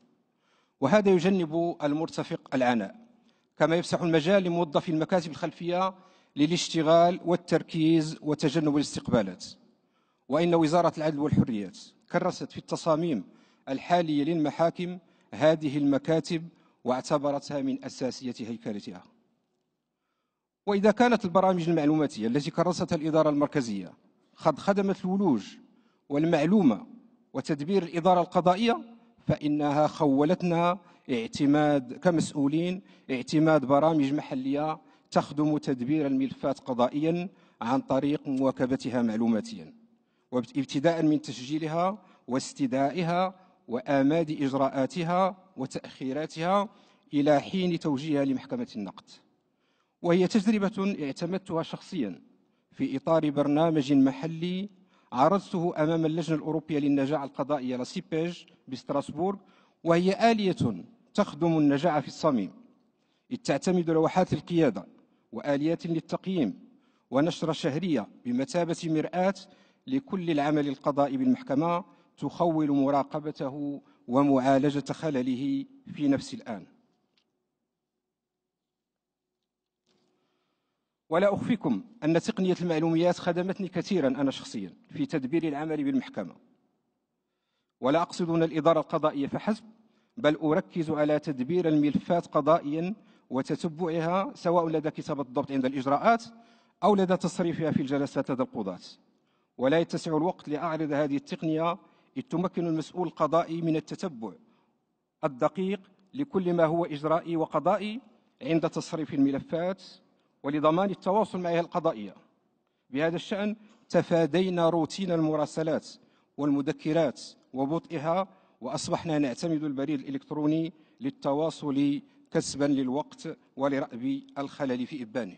وهذا يجنب المرتفق العناء، كما يفسح المجال لموظفي المكاتب الخلفية للاشتغال والتركيز وتجنب الاستقبالات. وإن وزارة العدل والحريات كرست في التصاميم الحالية للمحاكم هذه المكاتب واعتبرتها من أساسية هيكلتها. وإذا كانت البرامج المعلوماتية التي كرستها الإدارة المركزية قد خدمت الولوج والمعلومة وتدبير الإدارة القضائية، فإنها خولتنا كمسؤولين اعتماد برامج محلية تخدم تدبير الملفات قضائيا عن طريق مواكبتها معلوماتيا، وابتداء من تسجيلها واستدعائها وآماد إجراءاتها وتأخيراتها إلى حين توجيهها لمحكمة النقد. وهي تجربة اعتمدتها شخصيا في إطار برنامج محلي عرضته أمام اللجنة الأوروبية للنجاعة القضائية لاسيبيج بستراسبورغ، وهي آلية تخدم النجاعة في الصميم، إذ تعتمد لوحات القيادة وآليات للتقييم ونشرة شهرية بمثابة مرآة لكل العمل القضائي بالمحكمة، تخول مراقبته ومعالجة خلله في نفس الآن. ولا أخفيكم أن تقنية المعلوميات خدمتني كثيرا أنا شخصيا في تدبير العمل بالمحكمة، ولا أقصد هنا الإدارة القضائية فحسب، بل أركز على تدبير الملفات قضائيا وتتبعها سواء لدى كتابة الضبط عند الإجراءات أو لدى تصريفها في الجلسات لدى القضاة. ولا يتسع الوقت لأعرض هذه التقنية، إذ تمكن المسؤول القضائي من التتبع الدقيق لكل ما هو إجرائي وقضائي عند تصريف الملفات ولضمان التواصل مع القضائية. بهذا الشأن تفادينا روتين المراسلات والمذكرات وبطئها، وأصبحنا نعتمد البريد الإلكتروني للتواصل كسبا للوقت ولرأب الخلل في إبانه.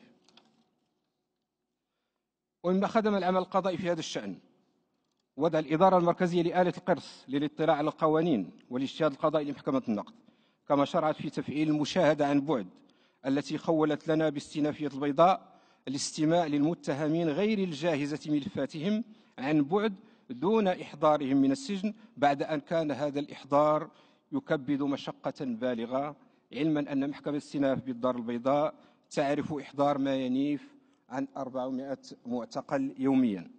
ومما خدم العمل القضائي في هذا الشأن وضع الإدارة المركزية لآلة القرص للاطلاع على القوانين والاجتهاد القضائي لمحكمة النقد، كما شرعت في تفعيل المشاهدة عن بعد التي خولت لنا باستئنافية البيضاء الاستماع للمتهمين غير الجاهزة ملفاتهم عن بعد دون إحضارهم من السجن، بعد أن كان هذا الإحضار يكبد مشقة بالغة، علما أن محكمة الاستئناف بالدار البيضاء تعرف إحضار ما ينيف عن 400 معتقل يوميا.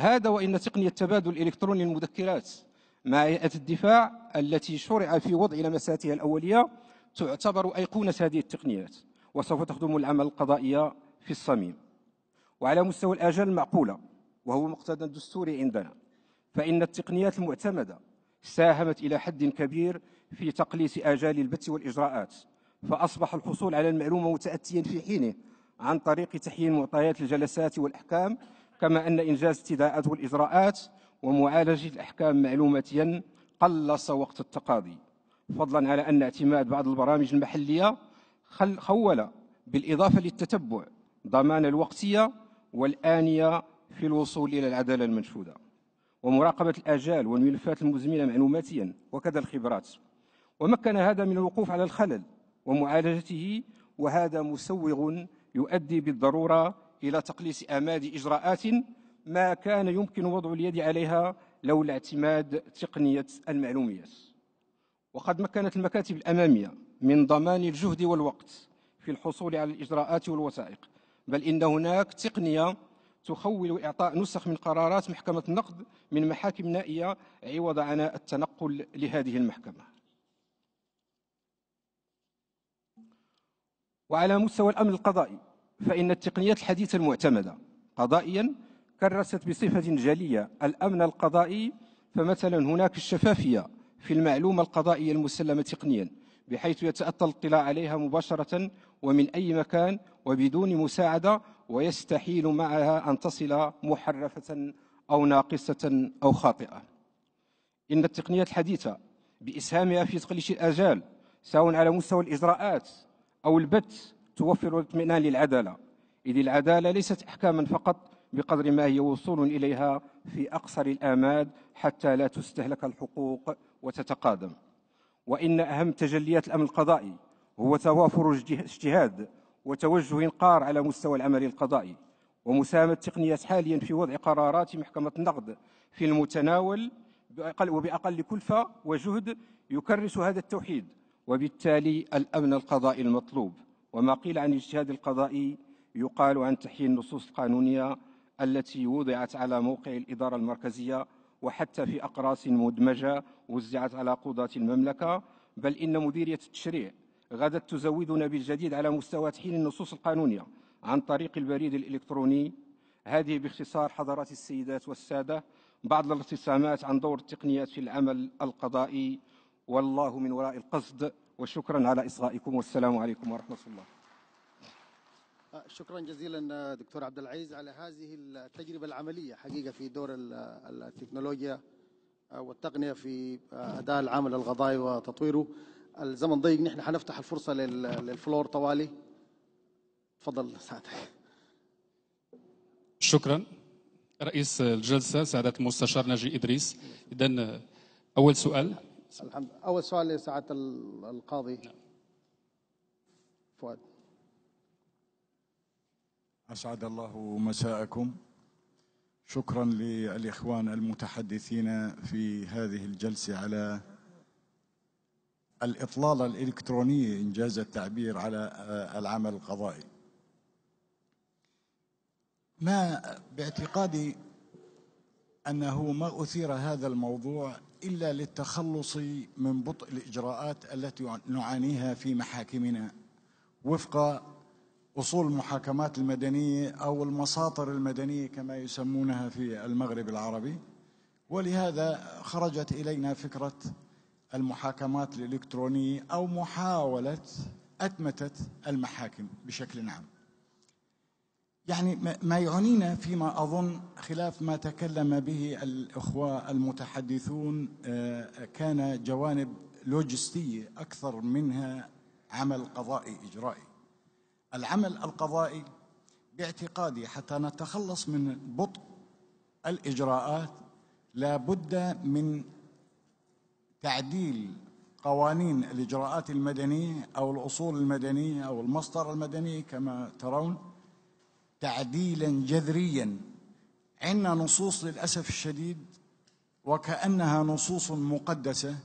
هذا وإن تقنية تبادل الإلكتروني للمذكرات مع هيئة الدفاع التي شرع في وضع لمساتها الأولية تعتبر أيقونة هذه التقنيات، وسوف تخدم العمل القضائي في الصميم. وعلى مستوى الآجال المعقولة، وهو مقتضى دستوري عندنا، فإن التقنيات المعتمدة ساهمت إلى حد كبير في تقليص آجال البث والإجراءات، فأصبح الحصول على المعلومة متأتيا في حينه عن طريق تحيين معطيات الجلسات والأحكام، كما أن إنجاز استدعاءات والإجراءات ومعالجة الأحكام معلوماتيا قلص وقت التقاضي، فضلا على أن اعتماد بعض البرامج المحلية خول بالإضافة للتتبع ضمان الوقتية والآنية في الوصول إلى العدالة المنشودة، ومراقبة الآجال والملفات المزمنة معلوماتيا وكذا الخبرات. ومكن هذا من الوقوف على الخلل ومعالجته، وهذا مسوغ يؤدي بالضرورة إلى تقليص آماد إجراءات ما كان يمكن وضع اليد عليها لولا اعتماد تقنية المعلوميات. وقد مكنت المكاتب الأمامية من ضمان الجهد والوقت في الحصول على الإجراءات والوثائق، بل إن هناك تقنية تخول إعطاء نسخ من قرارات محكمة النقد من محاكم نائية عوض عن التنقل لهذه المحكمة. وعلى مستوى الأمن القضائي، فإن التقنيات الحديثة المعتمدة قضائياً كرست بصفة جلية الأمن القضائي. فمثلا هناك الشفافية في المعلومة القضائية المسلمة تقنياً، بحيث يتأتى الاطلاع عليها مباشرة ومن أي مكان وبدون مساعدة، ويستحيل معها أن تصل محرفة أو ناقصة أو خاطئة. إن التقنيات الحديثة بإسهامها في تقليص الآجال سواء على مستوى الإجراءات أو البت توفر الاطمئنان للعدالة، إذ العدالة ليست أحكاما فقط بقدر ما هي وصول إليها في أقصر الآماد حتى لا تستهلك الحقوق وتتقادم. وإن أهم تجليات الأمن القضائي هو توافر اجتهاد وتوجه قار على مستوى العمل القضائي، ومساهمة التقنيات حاليا في وضع قرارات محكمة النقد في المتناول وبأقل كلفة وجهد يكرس هذا التوحيد، وبالتالي الأمن القضائي المطلوب. وما قيل عن الاجتهاد القضائي يقال عن تحيين النصوص القانونية التي وضعت على موقع الإدارة المركزية وحتى في أقراص مدمجة وزعت على قضاة المملكة، بل إن مديرية التشريع غدت تزودنا بالجديد على مستوى تحيين النصوص القانونية عن طريق البريد الإلكتروني. هذه باختصار حضرات السيدات والسادة بعض الارتسامات عن دور التقنيات في العمل القضائي، والله من وراء القصد. وشكرا على إصغائكم، والسلام عليكم ورحمة الله.
شكرا جزيلا دكتور عبد العزيز على هذه التجربة العملية حقيقة في دور التكنولوجيا والتقنية في أداء العمل القضائي وتطويره. الزمن ضيق، نحن حنفتح الفرصة للفلور طوالي. تفضل سعادتك.
شكرا رئيس الجلسة سعادة المستشار ناجي إدريس. إذن أول سؤال.
أول سؤال لسعادة القاضي فؤاد.
أسعد الله مساءكم. شكرا للإخوان المتحدثين في هذه الجلسة على الإطلالة الإلكترونية إنجاز التعبير على العمل القضائي. ما باعتقادي أنه ما أثير هذا الموضوع إلا للتخلص من بطء الإجراءات التي نعانيها في محاكمنا وفق أصول المحاكمات المدنية أو المساطر المدنية كما يسمونها في المغرب العربي. ولهذا خرجت إلينا فكرة المحاكمات الإلكترونية أو محاولة أتمتة المحاكم بشكل عام. يعني ما يعنينا فيما أظن خلاف ما تكلم به الأخوة المتحدثون كان جوانب لوجستية أكثر منها عمل قضائي إجرائي. العمل القضائي باعتقادي حتى نتخلص من بطء الإجراءات لا بد من تعديل قوانين الإجراءات المدنية أو الأصول المدنية أو المسطرة المدنية كما ترون تعديلا جذريا. عندنا نصوص للأسف الشديد وكأنها نصوص مقدسة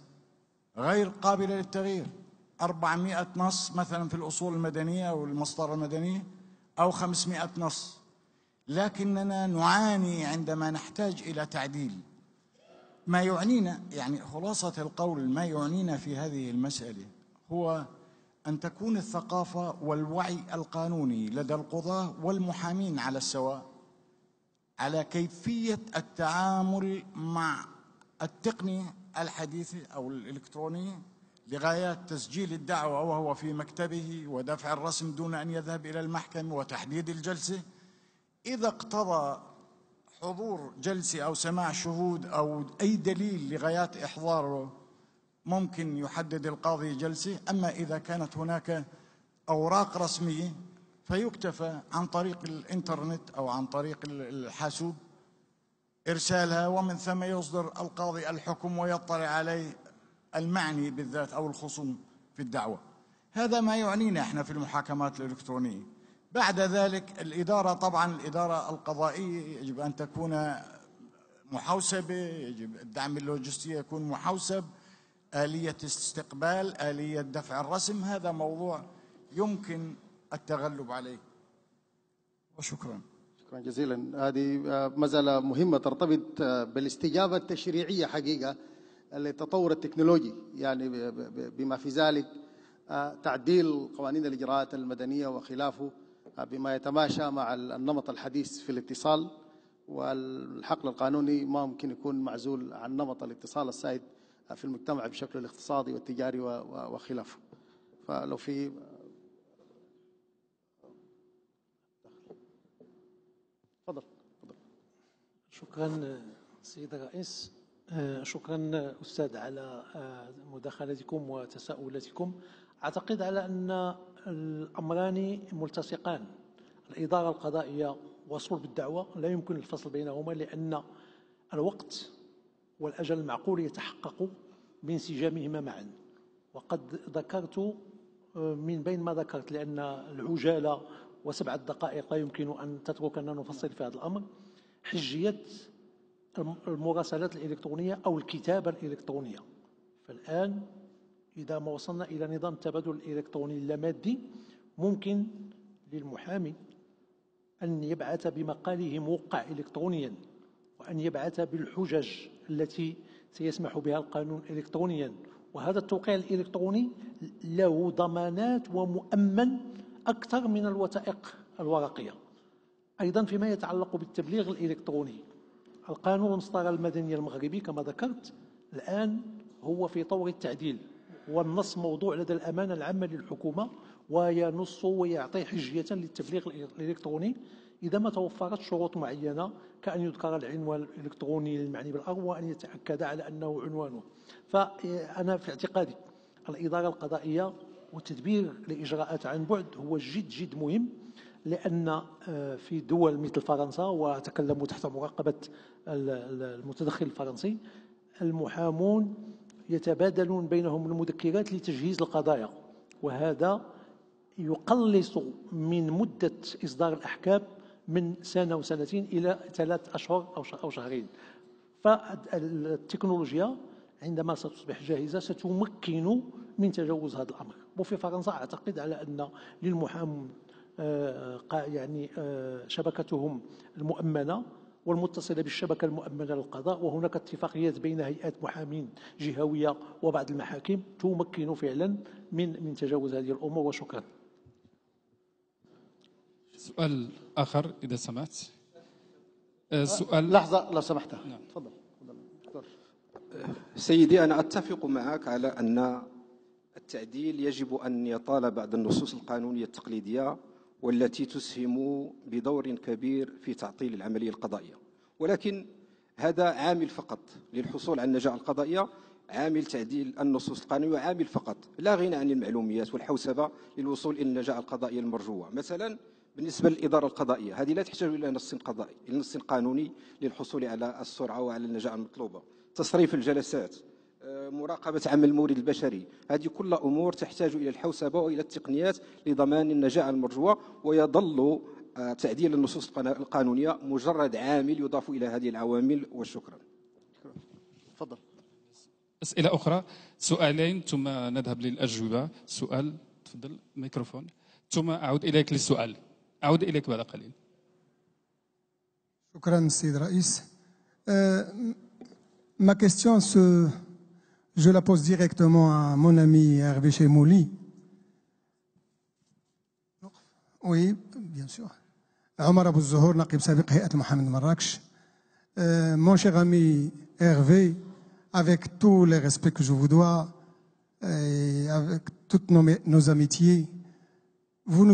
غير قابلة للتغيير. 400 نص مثلا في الأصول المدنية أو المسطرة المدنية أو 500 نص، لكننا نعاني عندما نحتاج إلى تعديل. ما يعنينا يعني خلاصة القول ما يعنينا في هذه المسألة هو أن تكون الثقافة والوعي القانوني لدى القضاة والمحامين على السواء على كيفية التعامل مع التقنية الحديثة أو الإلكترونية لغايات تسجيل الدعوة وهو في مكتبه ودفع الرسم دون أن يذهب إلى المحكمة وتحديد الجلسة. إذا اقتضى حضور جلسة أو سماع شهود أو أي دليل لغايات إحضاره ممكن يحدد القاضي جلسة. أما إذا كانت هناك أوراق رسمية فيكتفى عن طريق الإنترنت أو عن طريق الحاسوب إرسالها، ومن ثم يصدر القاضي الحكم ويطلع عليه المعني بالذات أو الخصوم في الدعوة. هذا ما يعنينا احنا في المحاكمات الإلكترونية. بعد ذلك الإدارة، طبعا الإدارة القضائية يجب أن تكون محوسبة، يجب الدعم اللوجستي يكون محوسب، آلية استقبال، آلية دفع الرسم، هذا موضوع يمكن التغلب عليه. وشكرا.
شكرا جزيلا. هذه مسألة مهمة ترتبط بالاستجابة التشريعية حقيقة للتطور التكنولوجي، يعني بما في ذلك تعديل قوانين الإجراءات المدنية وخلافه بما يتماشى مع النمط الحديث في الاتصال، والحقل القانوني ما ممكن يكون معزول عن نمط الاتصال السائد في المجتمع بشكله الاقتصادي والتجاري وخلافه. فلو في تفضل.
شكرا سيد الرئيس. شكرا أستاذ على مداخلتكم وتساؤلاتكم. أعتقد على أن الأمران ملتصقان، الإدارة القضائية وصلب الدعوة لا يمكن الفصل بينهما، لأن الوقت والأجل المعقول يتحقق بانسجامهما معا. وقد ذكرت من بين ما ذكرت، لأن العجالة و7 دقائق لا يمكن أن تتركنا نفصل في هذا الأمر، حجية المراسلات الإلكترونية أو الكتابة الإلكترونية. فالآن إذا ما وصلنا إلى نظام التبادل الإلكتروني اللامادي، ممكن للمحامي أن يبعث بمقاله موقع إلكترونيا، وأن يبعث بالحجج التي سيسمح بها القانون إلكترونيا، وهذا التوقيع الإلكتروني له ضمانات ومؤمن أكثر من الوثائق الورقية. أيضا فيما يتعلق بالتبليغ الإلكتروني، القانون المسطرة المدني المغربي كما ذكرت الآن هو في طور التعديل، والنص موضوع لدى الأمانة العامة للحكومة، وينص ويعطي حجية للتبليغ الإلكتروني إذا ما توفرت شروط معينة، كأن يذكر العنوان الإلكتروني للمعني بالأمر وأن يتأكد على أنه عنوانه. فأنا في اعتقادي الإدارة القضائية وتدبير الإجراءات عن بعد هو جد مهم، لأن في دول مثل فرنسا، وأتكلم تحت مراقبة المتدخل الفرنسي، المحامون يتبادلون بينهم المذكرات لتجهيز القضايا، وهذا يقلص من مدة إصدار الأحكام من سنة وسنتين إلى 3 أشهر أو شهرين. فالتكنولوجيا عندما ستصبح جاهزة ستمكن من تجاوز هذا الأمر. وفي فرنسا أعتقد على أن للمحامون يعني شبكتهم المؤمنة والمتصلة بالشبكة المؤمنة للقضاء، وهناك اتفاقيات بين هيئات محامين جهوية وبعض المحاكم تمكن فعلا من تجاوز هذه الأمور. وشكرا.
سؤال آخر إذا سمحت. سؤال
لحظة لو سمحت.
نعم.
تفضل.
سيدي، أنا أتفق معك على أن التعديل يجب أن يطال بعض النصوص القانونية التقليدية والتي تسهم بدور كبير في تعطيل العملية القضائية، ولكن هذا عامل فقط للحصول على النجاعة القضائية، عامل تعديل النصوص القانونية عامل فقط، لا غنى عن المعلوميات والحوسبة للوصول إلى النجاعة القضائية المرجوة. مثلا بالنسبة للإدارة القضائية، هذه لا تحتاج إلى نص قضائي، نص قانوني للحصول على السرعة وعلى النجاعة المطلوبة. تصريف الجلسات، مراقبة عمل المورد البشري، هذه كل أمور تحتاج إلى الحوسبة وإلى التقنيات لضمان النجاعة المرجوة، ويظل تعديل النصوص القانونية مجرد عامل يضاف إلى هذه العوامل. وشكرا.
تفضل.
أسئلة أخرى، سؤالين ثم نذهب للأجوبة. سؤال، تفضل ميكروفون، ثم أعود إليك للسؤال. أعود إليك بعد قليل.
شكرا السيد الرئيس. Ma question, je la pose directement à mon ami Hervé Chemouli. Oui, bien sûr. Omar Abou Zohor, نقيب سابق هيئة محامين مراكش. Mon cher ami Hervé, avec tout le respect que je vous dois et avec toutes nos amitiés, vous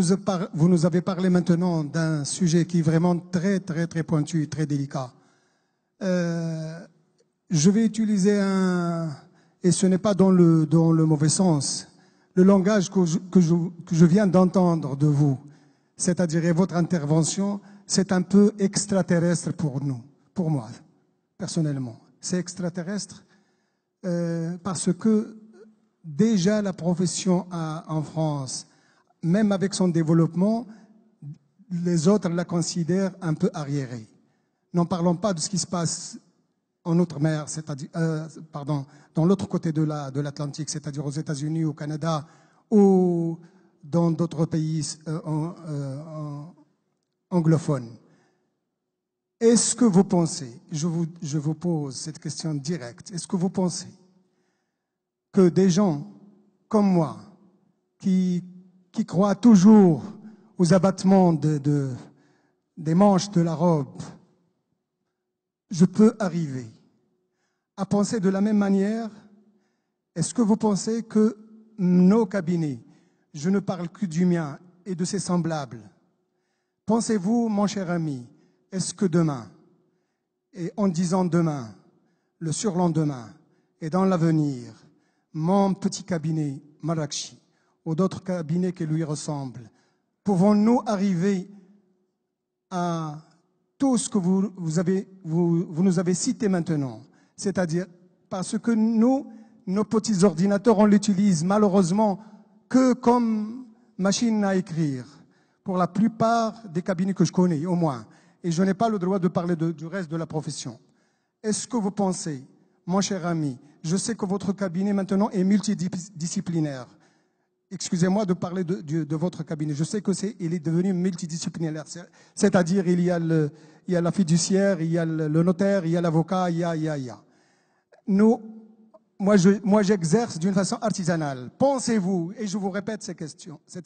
nous avez parlé maintenant d'un sujet qui est vraiment très pointu et très délicat. Je vais utiliser et ce n'est pas dans le mauvais sens, le langage que je viens d'entendre de vous. c'est-à-dire et votre intervention, c'est un peu extraterrestre pour nous, pour moi, personnellement. C'est extraterrestre parce que déjà la profession en France, même avec son développement, les autres la considèrent un peu arriérée. N'en parlons pas de ce qui se passe en Outre-mer, c'est-à-dire, dans l'autre côté de l'Atlantique, c'est-à-dire aux États-Unis, au Canada ou dans d'autres pays anglophones. Est-ce que vous pensez, je vous pose cette question directe, est-ce que vous pensez que des gens comme moi, qui croient toujours aux abattements des manches de la robe, je peux arriver à penser de la même manière? Est-ce que vous pensez que nos cabinets, je ne parle que du mien et de ses semblables, pensez-vous, mon cher ami, est-ce que demain, et en disant demain, le surlendemain, et dans l'avenir, mon petit cabinet Marrakchi ou d'autres cabinets qui lui ressemblent, pouvons-nous arriver à tout ce que vous nous avez cité maintenant? C'est-à-dire, parce que nous, nos petits ordinateurs, on l'utilise malheureusement que comme machine à écrire, pour la plupart des cabinets que je connais, au moins. Et je n'ai pas le droit de parler du reste de la profession. Est-ce que vous pensez, mon cher ami, je sais que votre cabinet maintenant est multidisciplinaire. Excusez-moi de parler de votre cabinet. Je sais qu'il est devenu multidisciplinaire. C'est-à-dire, il y a la fiduciaire, il y a le notaire, il y a l'avocat, il y a. Moi, j'exerce d'une façon artisanale. Pensez-vous, et je vous répète cette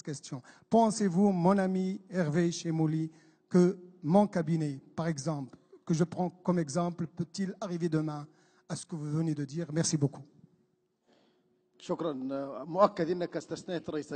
question, pensez-vous, mon ami Hervé Chemouli, que mon cabinet, par exemple, que je prends comme exemple, peut-il arriver demain à ce que vous venez de dire? Merci beaucoup.
شكرا. مؤكد انك استثنيت رئيس